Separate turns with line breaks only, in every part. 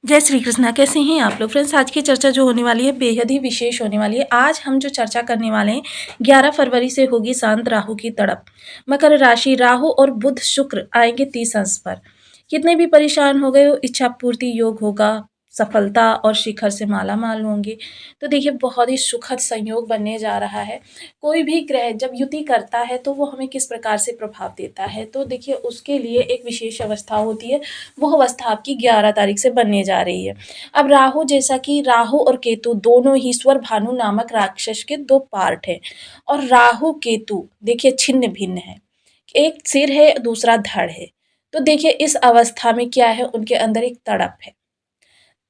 जय श्री कृष्णा। कैसे हैं आप लोग फ्रेंड्स। आज की चर्चा जो होने वाली है बेहद ही विशेष होने वाली है। आज हम जो चर्चा करने वाले हैं 11 फरवरी से होगी शांत राहु की तड़प। मकर राशि, राहु और बुध शुक्र आएंगे 30 अंश पर। कितने भी परेशान हो गए हो, इच्छा पूर्ति योग होगा, सफलता और शिखर से माला माल होंगे। तो देखिए बहुत ही सुखद संयोग बनने जा रहा है। कोई भी ग्रह जब युति करता है तो वो हमें किस प्रकार से प्रभाव देता है, तो देखिए उसके लिए एक विशेष अवस्था होती है। वो अवस्था आपकी 11 तारीख से बनने जा रही है। अब राहु, जैसा कि राहु और केतु दोनों ही स्वर भानु नामक राक्षस के दो पार्ट हैं। और राहु केतु देखिए छिन्न भिन्न है, एक सिर है दूसरा धड़ है। तो देखिए इस अवस्था में क्या है, उनके अंदर एक तड़प है।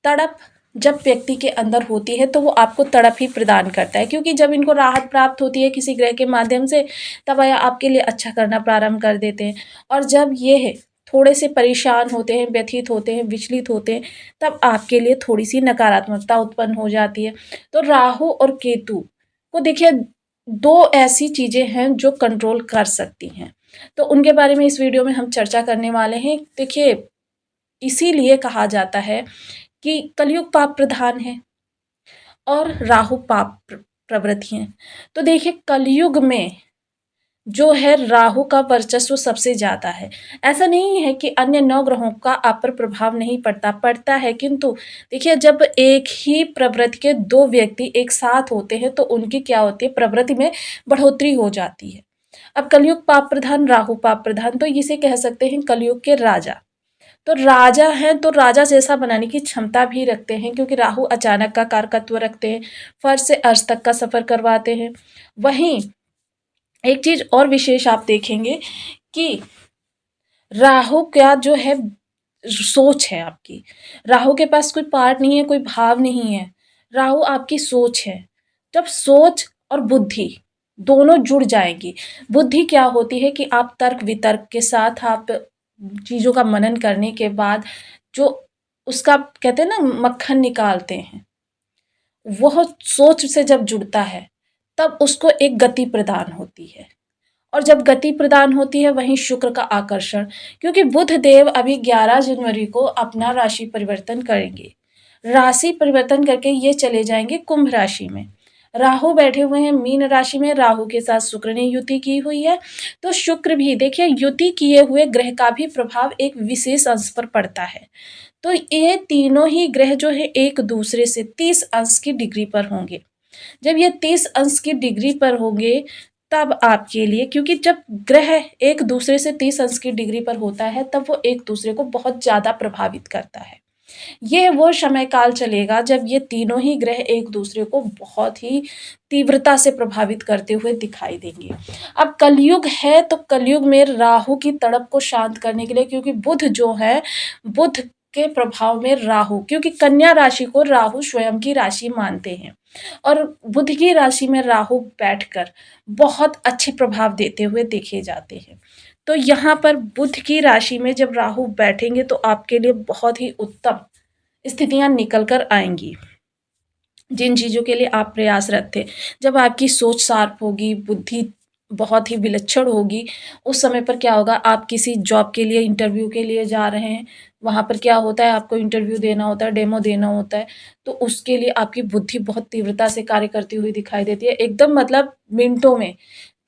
तड़प जब व्यक्ति के अंदर होती है तो वो आपको तड़प ही प्रदान करता है, क्योंकि जब इनको राहत प्राप्त होती है किसी ग्रह के माध्यम से तब वह आपके लिए अच्छा करना प्रारंभ कर देते हैं। और जब ये है थोड़े से परेशान होते हैं, व्यथित होते हैं, विचलित होते हैं, तब आपके लिए थोड़ी सी नकारात्मकता उत्पन्न हो जाती है। तो राहु और केतु को देखिए दो ऐसी चीजें हैं जो कंट्रोल कर सकती हैं, तो उनके बारे में इस वीडियो में हम चर्चा करने वाले हैं। देखिए इसीलिए कहा जाता है कि कलयुग पाप प्रधान है और राहु पाप प्रवृत्ति है। तो देखिए कलयुग में जो है राहु का वर्चस्व सबसे ज्यादा है। ऐसा नहीं है कि अन्य 9 ग्रहों का आप पर प्रभाव नहीं पड़ता, पड़ता है, किंतु देखिए जब एक ही प्रवृत्ति के 2 व्यक्ति एक साथ होते हैं तो उनकी क्या होती है, प्रवृत्ति में बढ़ोतरी हो जाती है। अब कलयुग पाप प्रधान, राहु पाप प्रधान, तो इसे कह सकते हैं कलयुग के राजा। तो राजा हैं तो राजा जैसा बनाने की क्षमता भी रखते हैं, क्योंकि राहु अचानक का कारकत्व रखते हैं, फर्श से अर्श तक का सफर करवाते हैं। वहीं एक चीज और विशेष आप देखेंगे कि राहु क्या जो है सोच है आपकी। राहु के पास कोई पार्ट नहीं है, कोई भाव नहीं है। राहु आपकी सोच है। जब सोच और बुद्धि दोनों जुड़ जाएंगी, बुद्धि क्या होती है कि आप तर्क वितर्क के साथ आप चीजों का मनन करने के बाद जो उसका कहते हैं ना मक्खन निकालते हैं, वह सोच से जब जुड़ता है तब उसको एक गति प्रदान होती है। और जब गति प्रदान होती है वहीं शुक्र का आकर्षण, क्योंकि बुध देव अभी 11 जनवरी को अपना राशि परिवर्तन करेंगे। राशि परिवर्तन करके ये चले जाएंगे कुंभ राशि में। राहु बैठे हुए हैं मीन राशि में, राहु के साथ शुक्र ने युति की हुई है। तो शुक्र भी देखिए युति किए हुए ग्रह का भी प्रभाव एक विशेष अंश पर पड़ता है। तो ये तीनों ही ग्रह जो है एक दूसरे से 30 अंश की डिग्री पर होंगे। जब ये 30 अंश की डिग्री पर होंगे तब आपके लिए, क्योंकि जब ग्रह एक दूसरे से 30 अंश की डिग्री पर होता है तब वो एक दूसरे को बहुत ज्यादा प्रभावित करता है। ये वो समय काल चलेगा जब ये तीनों ही ग्रह एक दूसरे को बहुत ही तीव्रता से प्रभावित करते हुए दिखाई देंगे। अब कलयुग है तो कलयुग में राहु की तड़प को शांत करने के लिए, क्योंकि बुध जो है, बुध के प्रभाव में राहु, क्योंकि कन्या राशि को राहु स्वयं की राशि मानते हैं और बुध की राशि में राहु बैठकर बहुत अच्छे प्रभाव देते हुए देखे जाते हैं। तो यहाँ पर बुध की राशि में जब राहु बैठेंगे तो आपके लिए बहुत ही उत्तम स्थितियां निकल कर आएंगी। जिन चीज़ों के लिए आप प्रयासरत थे, जब आपकी सोच शार्प होगी, बुद्धि बहुत ही विलक्षण होगी, उस समय पर क्या होगा, आप किसी जॉब के लिए इंटरव्यू के लिए जा रहे हैं, वहाँ पर क्या होता है आपको इंटरव्यू देना होता है, डेमो देना होता है, तो उसके लिए आपकी बुद्धि बहुत तीव्रता से कार्य करती हुई दिखाई देती है। एकदम मतलब मिनटों में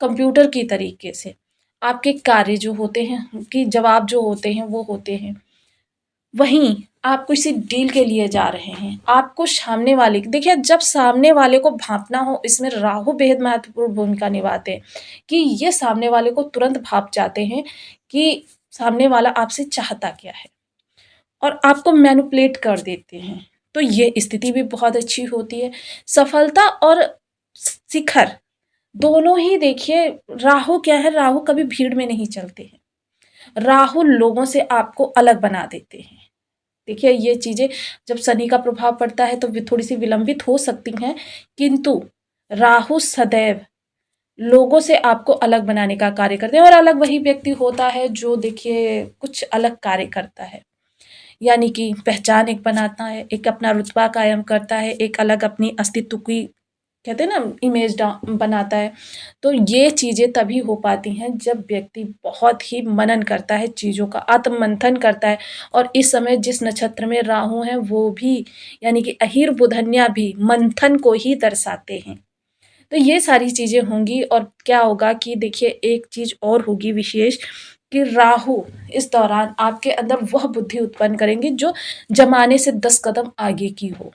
कंप्यूटर की तरीके से आपके कार्य जो होते हैं कि जवाब जो होते हैं वो होते हैं। वहीं आप किसी डील के लिए जा रहे हैं, आपको सामने वाले, देखिए जब सामने वाले को भांपना हो, इसमें राहु बेहद महत्वपूर्ण भूमिका निभाते हैं कि ये सामने वाले को तुरंत भाप जाते हैं कि सामने वाला आपसे चाहता क्या है और आपको मैनिपुलेट कर देते हैं। तो ये स्थिति भी बहुत अच्छी होती है। सफलता और शिखर दोनों ही देखिए, राहु क्या है, राहु कभी भीड़ में नहीं चलते हैं। राहु लोगों से आपको अलग बना देते हैं। देखिए ये चीजें जब शनि का प्रभाव पड़ता है तो थोड़ी सी विलंबित हो सकती हैं, किंतु राहु सदैव लोगों से आपको अलग बनाने का कार्य करते हैं। और अलग वही व्यक्ति होता है जो देखिए कुछ अलग कार्य करता है, यानी कि पहचान एक बनाता है, एक अपना रुतबा कायम करता है, एक अलग अपनी अस्तित्व की कहते हैं ना इमेज बनाता है। तो ये चीज़ें तभी हो पाती हैं जब व्यक्ति बहुत ही मनन करता है, चीज़ों का आत्ममंथन करता है। और इस समय जिस नक्षत्र में राहु हैं वो भी, यानी कि अहिर बुधन्या भी मंथन को ही दर्शाते हैं। तो ये सारी चीज़ें होंगी। और क्या होगा कि देखिए एक चीज़ और होगी विशेष, कि राहु इस दौरान आपके अंदर वह बुद्धि उत्पन्न करेंगे जो ज़माने से 10 कदम आगे की हो।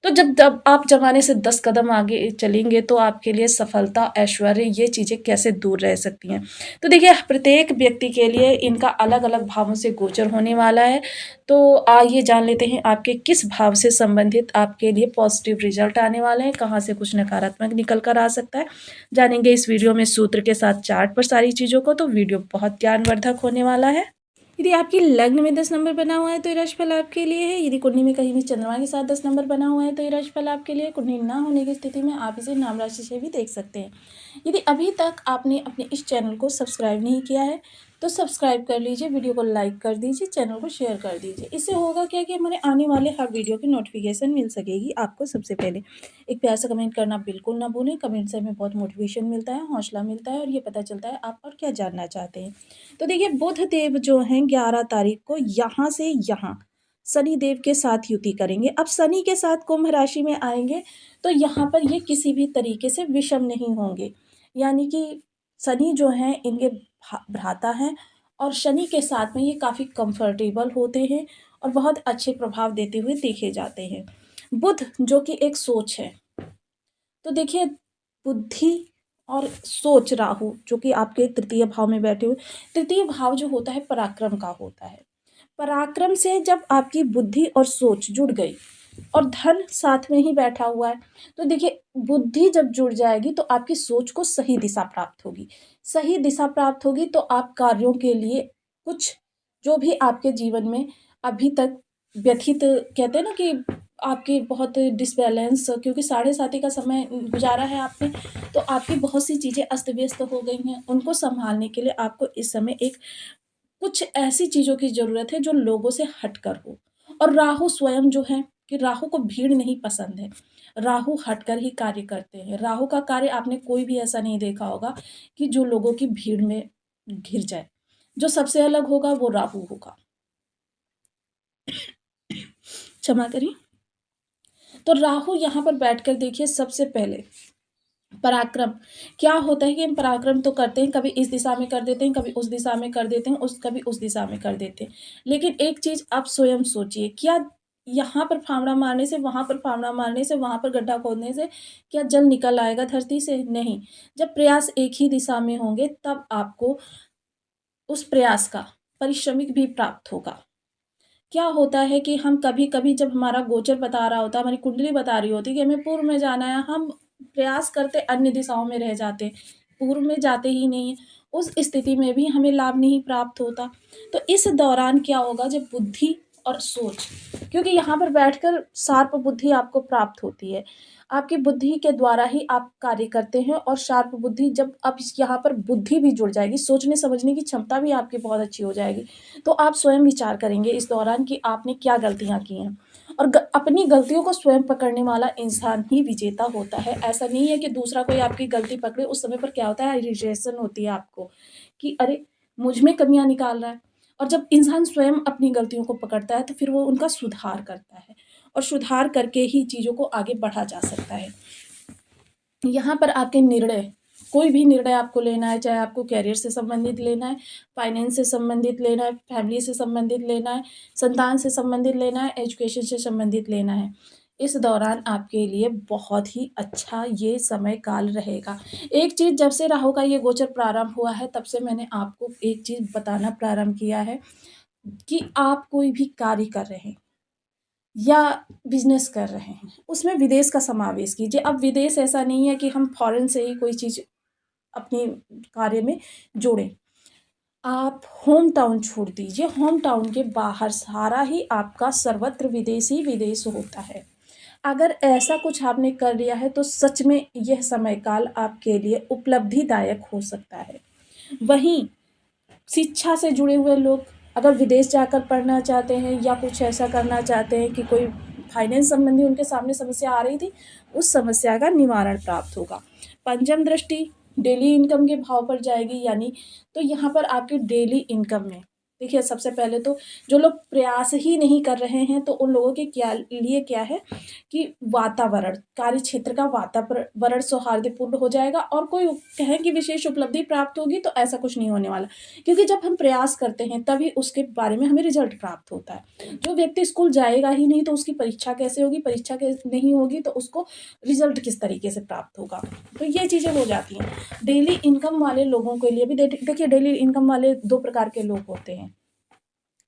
तो जब आप ज़माने से 10 कदम आगे चलेंगे तो आपके लिए सफलता, ऐश्वर्य ये चीज़ें कैसे दूर रह सकती हैं। तो देखिए प्रत्येक व्यक्ति के लिए इनका अलग-अलग भावों से गोचर होने वाला है। तो आइए जान लेते हैं आपके किस भाव से संबंधित आपके लिए पॉजिटिव रिज़ल्ट आने वाले हैं, कहाँ से कुछ नकारात्मक निकल कर आ सकता है। जानेंगे इस वीडियो में सूत्र के साथ चार्ट पर सारी चीज़ों को, तो वीडियो बहुत ज्ञानवर्धक होने वाला है। यदि आपकी लग्न में 10 नंबर बना हुआ है तो ये राशिफल आपके लिए है। यदि कुंडली में कहीं भी चंद्रमा के साथ 10 नंबर बना हुआ है तो ये राशिफल आपके लिए। कुंडली ना होने की स्थिति में आप इसे नाम राशि से भी देख सकते हैं। यदि अभी तक आपने अपने इस चैनल को सब्सक्राइब नहीं किया है तो सब्सक्राइब कर लीजिए, वीडियो को लाइक कर दीजिए, चैनल को शेयर कर दीजिए। इससे होगा क्या कि हमारे आने वाले हर वीडियो की नोटिफिकेशन मिल सकेगी आपको सबसे पहले। एक प्यार से कमेंट करना बिल्कुल ना भूलें। कमेंट से हमें बहुत मोटिवेशन मिलता है, हौसला मिलता है और ये पता चलता है आप और क्या जानना चाहते हैं। तो देखिए बुध देव जो हैं 11 तारीख को यहाँ से यहाँ शनि देव के साथ युति करेंगे। अब शनि के साथ कुंभ राशि में आएंगे तो यहाँ पर ये किसी भी तरीके से विषम नहीं होंगे, यानी कि शनि जो हैं इनके भ्राता हैं और शनि के साथ में ये काफ़ी कंफर्टेबल होते हैं और बहुत अच्छे प्रभाव देते हुए देखे जाते हैं। बुध जो कि एक सोच है, तो देखिए बुद्धि और सोच राहु जो कि आपके तृतीय भाव में बैठे हुए, तृतीय भाव जो होता है पराक्रम का होता है। पराक्रम से जब आपकी बुद्धि और सोच जुड़ गई और धन साथ में ही बैठा हुआ है, तो देखिए बुद्धि जब जुड़ जाएगी तो आपकी सोच को सही दिशा प्राप्त होगी। सही दिशा प्राप्त होगी तो आप कार्यों के लिए कुछ जो भी आपके जीवन में अभी तक व्यथित, कहते हैं ना कि आपकी बहुत डिसबैलेंस, क्योंकि साढ़े साथी का समय गुजारा है आपने, तो आपकी बहुत सी चीज़ें अस्त व्यस्त हो गई हैं। उनको संभालने के लिए आपको इस समय एक कुछ ऐसी चीज़ों की ज़रूरत है जो लोगों से हटकर हो। और राहु स्वयं जो है कि राहु को भीड़ नहीं पसंद है। राहु हटकर ही कार्य करते हैं। राहु का कार्य आपने कोई भी ऐसा नहीं देखा होगा कि जो लोगों की भीड़ में घिर जाए। जो सबसे अलग होगा वो राहु होगा। क्षमा करिए। तो राहु यहाँ पर बैठकर देखिए सबसे पहले पराक्रम क्या होता है कि हम पराक्रम तो करते हैं, कभी इस दिशा में कर देते हैं, कभी उस दिशा में कर देते हैं, कभी उस दिशा में कर देते हैं। लेकिन एक चीज़ आप स्वयं सोचिए, क्या यहाँ पर फावड़ा मारने से, वहाँ पर फावड़ा मारने से, वहाँ पर गड्ढा खोदने से क्या जल निकल आएगा धरती से? नहीं। जब प्रयास एक ही दिशा में होंगे तब आपको उस प्रयास का पारिश्रमिक भी प्राप्त होगा। क्या होता है कि हम कभी-कभी जब हमारा गोचर बता रहा होता है, हमारी कुंडली बता रही होती है कि हमें पूर्व में जाना है, हम प्रयास करते अन्य दिशाओं में रह जाते हैं, पूर्व में जाते ही नहीं हैं। उस स्थिति में भी हमें लाभ नहीं प्राप्त होता। तो इस दौरान क्या होगा जब बुद्धि और सोच, क्योंकि यहाँ पर बैठकर शार्प बुद्धि आपको प्राप्त होती है। आपकी बुद्धि के द्वारा ही आप कार्य करते हैं और शार्प बुद्धि जब अब यहाँ पर बुद्धि भी जुड़ जाएगी, सोचने समझने की क्षमता भी आपकी बहुत अच्छी हो जाएगी। तो आप स्वयं विचार करेंगे इस दौरान कि आपने क्या गलतियाँ की हैं और अपनी गलतियों को स्वयं पकड़ने वाला इंसान ही विजेता होता है। ऐसा नहीं है कि दूसरा कोई आपकी गलती पकड़े। उस समय पर क्या होता है, इरिटेशन होती है आपको कि अरे मुझ में कमियाँ निकाल रहा है। और जब इंसान स्वयं अपनी गलतियों को पकड़ता है तो फिर वो उनका सुधार करता है और सुधार करके ही चीज़ों को आगे बढ़ा जा सकता है। यहाँ पर आपके निर्णय, कोई भी निर्णय आपको लेना है, चाहे आपको करियर से संबंधित लेना है, फाइनेंस से संबंधित लेना है, फैमिली से संबंधित लेना है, संतान से संबंधित लेना है, एजुकेशन से संबंधित लेना है। इस दौरान आपके लिए बहुत ही अच्छा ये समय काल रहेगा। एक चीज़ जब से राहु का ये गोचर प्रारंभ हुआ है तब से मैंने आपको एक चीज़ बताना प्रारंभ किया है कि आप कोई भी कार्य कर रहे हैं या बिज़नेस कर रहे हैं, उसमें विदेश का समावेश कीजिए। अब विदेश ऐसा नहीं है कि हम फ़ॉरेन से ही कोई चीज़ अपने कार्य में जोड़ें। आप होम टाउन छोड़ दीजिए, होम टाउन के बाहर सारा ही आपका सर्वत्र विदेश ही विदेश होता है। अगर ऐसा कुछ आपने कर लिया है तो सच में यह समय काल आपके लिए उपलब्धिदायक हो सकता है। वहीं शिक्षा से जुड़े हुए लोग अगर विदेश जाकर पढ़ना चाहते हैं या कुछ ऐसा करना चाहते हैं कि कोई फाइनेंस संबंधी उनके सामने समस्या आ रही थी, उस समस्या का निवारण प्राप्त होगा। पंचम दृष्टि डेली इनकम के भाव पर जाएगी, यानी तो यहाँ पर आपकी डेली इनकम में देखिए, सबसे पहले तो जो लोग प्रयास ही नहीं कर रहे हैं तो उन लोगों के लिए क्या है कि वातावरण, कार्य क्षेत्र का वातावरण सौहार्दपूर्ण हो जाएगा, और कोई कहें कि विशेष उपलब्धि प्राप्त होगी, तो ऐसा कुछ नहीं होने वाला, क्योंकि जब हम प्रयास करते हैं तभी उसके बारे में हमें रिजल्ट प्राप्त होता है। जो व्यक्ति स्कूल जाएगा ही नहीं तो उसकी परीक्षा कैसे होगी, परीक्षा कैसे नहीं होगी तो उसको रिजल्ट किस तरीके से प्राप्त होगा। तो ये चीज़ें हो जाती हैं। डेली इनकम वाले लोगों के लिए भी देखिए, डेली इनकम वाले दो प्रकार के लोग होते हैं।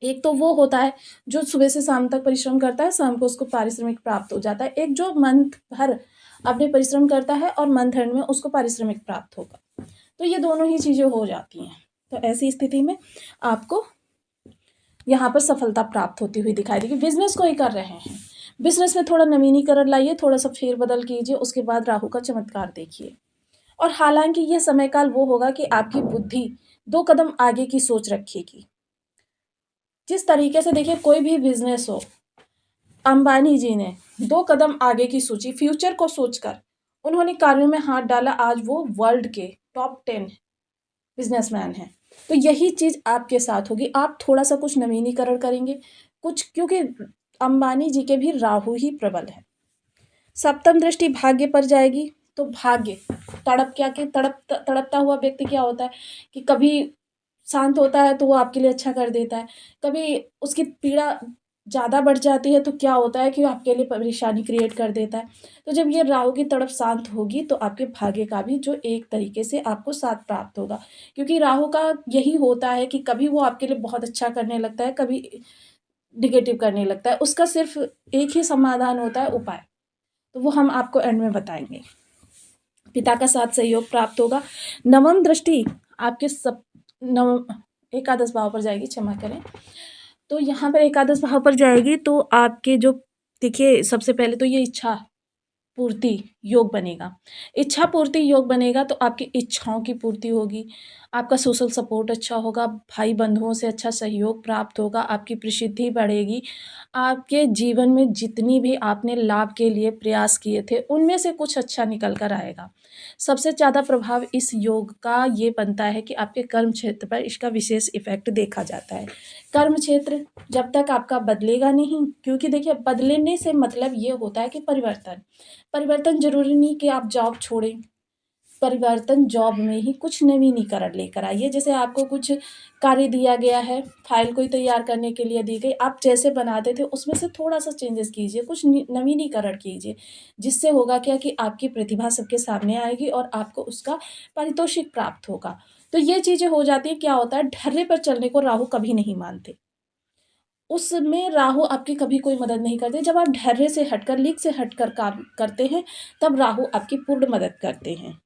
एक तो वो होता है जो सुबह से शाम तक परिश्रम करता है, शाम को उसको पारिश्रमिक प्राप्त हो जाता है। एक जो मंथ भर अपने परिश्रम करता है और मंथ एंड में उसको पारिश्रमिक प्राप्त होगा। तो ये दोनों ही चीज़ें हो जाती हैं। तो ऐसी स्थिति में आपको यहाँ पर सफलता प्राप्त होती हुई दिखाई देगी। बिजनेस को ही कर रहे हैं, बिजनेस में थोड़ा नवीनीकरण लाइए, थोड़ा सा फेरबदल कीजिए, उसके बाद राहु का चमत्कार देखिए। और हालांकि यह समय काल वो होगा कि आपकी बुद्धि 2 कदम आगे की सोच रखेगी। जिस तरीके से देखिए, कोई भी बिजनेस हो, अंबानी जी ने 2 कदम आगे की सोची, फ्यूचर को सोचकर उन्होंने कार्यों में हाथ डाला। आज वो वर्ल्ड के टॉप 10 बिजनेसमैन हैं। तो यही चीज़ आपके साथ होगी। आप थोड़ा सा कुछ नवीनीकरण करेंगे कुछ, क्योंकि अंबानी जी के भी राहु ही प्रबल है। सप्तम दृष्टि भाग्य पर जाएगी, तो भाग्य तड़पता हुआ व्यक्ति क्या होता है कि कभी शांत होता है तो वो आपके लिए अच्छा कर देता है, कभी उसकी पीड़ा ज़्यादा बढ़ जाती है तो क्या होता है कि वो आपके लिए परेशानी क्रिएट कर देता है। तो जब ये राहु की तड़प शांत होगी तो आपके भाग्य का भी जो एक तरीके से आपको साथ प्राप्त होगा, क्योंकि राहु का यही होता है कि कभी वो आपके लिए बहुत अच्छा करने लगता है, कभी निगेटिव करने लगता है। उसका सिर्फ एक ही समाधान होता है, उपाय, तो वो हम आपको एंड में बताएंगे। पिता का साथ सहयोग प्राप्त होगा। नवम दृष्टि आपके एकादश भाव पर जाएगी, क्षमा करें। तो यहाँ पर एकादश भाव पर जाएगी तो आपके जो देखिए, सबसे पहले तो ये इच्छा पूर्ति योग बनेगा। इच्छा पूर्ति योग बनेगा तो आपकी इच्छाओं की पूर्ति होगी, आपका सोशल सपोर्ट अच्छा होगा, भाई बंधुओं से अच्छा सहयोग प्राप्त होगा, आपकी प्रसिद्धि बढ़ेगी। आपके जीवन में जितनी भी आपने लाभ के लिए प्रयास किए थे उनमें से कुछ अच्छा निकल कर आएगा। सबसे ज़्यादा प्रभाव इस योग का ये बनता है कि आपके कर्म क्षेत्र पर इसका विशेष इफेक्ट देखा जाता है। कर्म क्षेत्र जब तक आपका बदलेगा नहीं, क्योंकि देखिए, बदलने से मतलब ये होता है कि परिवर्तन ज़रूरी नहीं कि आप जॉब छोड़ें, परिवर्तन जॉब में ही कुछ नवीनीकरण लेकर आइए। जैसे आपको कुछ कार्य दिया गया है, फाइल कोई तैयार करने के लिए दी गई, आप जैसे बनाते थे उसमें से थोड़ा-सा चेंजेस कीजिए, कुछ नवीनीकरण कीजिए, जिससे होगा क्या कि आपकी प्रतिभा सबके सामने आएगी और आपको उसका पारितोषिक प्राप्त होगा। तो ये चीज़ें हो जाती हैं। क्या होता है, ढर्रे पर चलने को राहु कभी नहीं मानते। उसमें राहु आपकी कभी कोई मदद नहीं करते। जब आप ढर्रे से हटकर, लीक से हटकर काम करते हैं, तब राहु आपकी पूर्ण मदद करते हैं।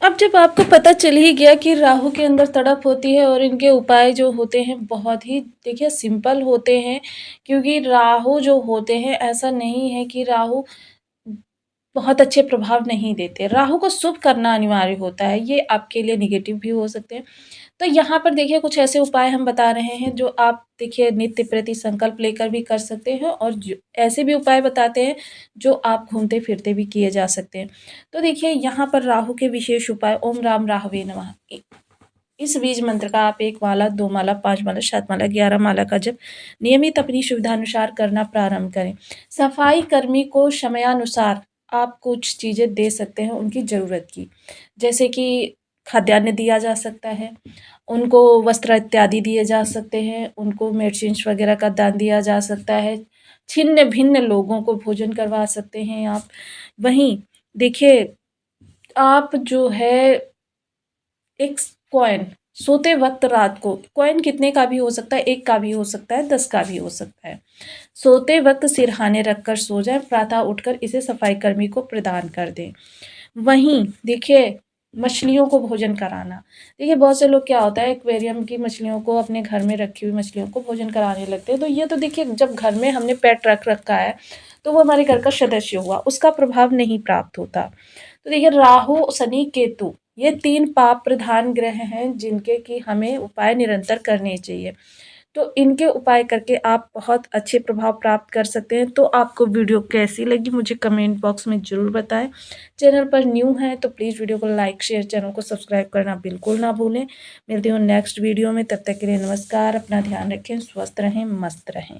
अब जब आपको पता चल ही गया कि राहु के अंदर तड़प होती है और इनके उपाय जो होते हैं बहुत ही देखिए सिंपल होते हैं, क्योंकि राहु जो होते हैं, ऐसा नहीं है कि राहु बहुत अच्छे प्रभाव नहीं देते। राहु को शुभ करना अनिवार्य होता है, ये आपके लिए नेगेटिव भी हो सकते हैं। तो यहाँ पर देखिए, कुछ ऐसे उपाय हम बता रहे हैं जो आप देखिए नित्य प्रति संकल्प लेकर भी कर सकते हैं, और जो ऐसे भी उपाय बताते हैं जो आप घूमते फिरते भी किए जा सकते हैं। तो देखिए, यहाँ पर राहु के विशेष उपाय, ओम राम राहवे नमः, इस बीज मंत्र का आप 1 माला, 2 माला, 5 माला, 7 माला, 11 माला का जप नियमित अपनी सुविधानुसार करना प्रारंभ करें। सफाई कर्मी को समयानुसार आप कुछ चीज़ें दे सकते हैं उनकी ज़रूरत की, जैसे कि खाद्यान्न दिया जा सकता है, उनको वस्त्र इत्यादि दिए जा सकते हैं, उनको मेडिसिन्स वगैरह का दान दिया जा सकता है, छिन्न-भिन्न लोगों को भोजन करवा सकते हैं आप। वहीं देखिए, आप जो है एक कॉइन सोते वक्त रात को, कॉइन कितने का भी हो सकता है, 1 का भी हो सकता है, 10 का भी हो सकता है, सोते वक्त सिरहाने रखकर सो जाएं, प्रातः उठकर इसे सफाई कर्मी को प्रदान कर दें। वहीं देखिए, मछलियों को भोजन कराना, देखिए बहुत से लोग क्या होता है, एक्वेरियम की मछलियों को, अपने घर में रखी हुई मछलियों को भोजन कराने लगते हैं। तो ये तो देखिए, जब घर में हमने पेट रख रखा है तो वो हमारे घर का सदस्य हुआ, उसका प्रभाव नहीं प्राप्त होता। तो देखिए, राहु, शनि, केतु, ये 3 पाप प्रधान ग्रह हैं जिनके कि हमें उपाय निरंतर करने चाहिए। तो इनके उपाय करके आप बहुत अच्छे प्रभाव प्राप्त कर सकते हैं। तो आपको वीडियो कैसी लगी मुझे कमेंट बॉक्स में ज़रूर बताएं। चैनल पर न्यू हैं तो प्लीज़ वीडियो को लाइक शेयर चैनल को सब्सक्राइब करना बिल्कुल ना भूलें। मिलती हूँ नेक्स्ट वीडियो में, तब तक के लिए नमस्कार। अपना ध्यान रखें, स्वस्थ रहें, मस्त रहें।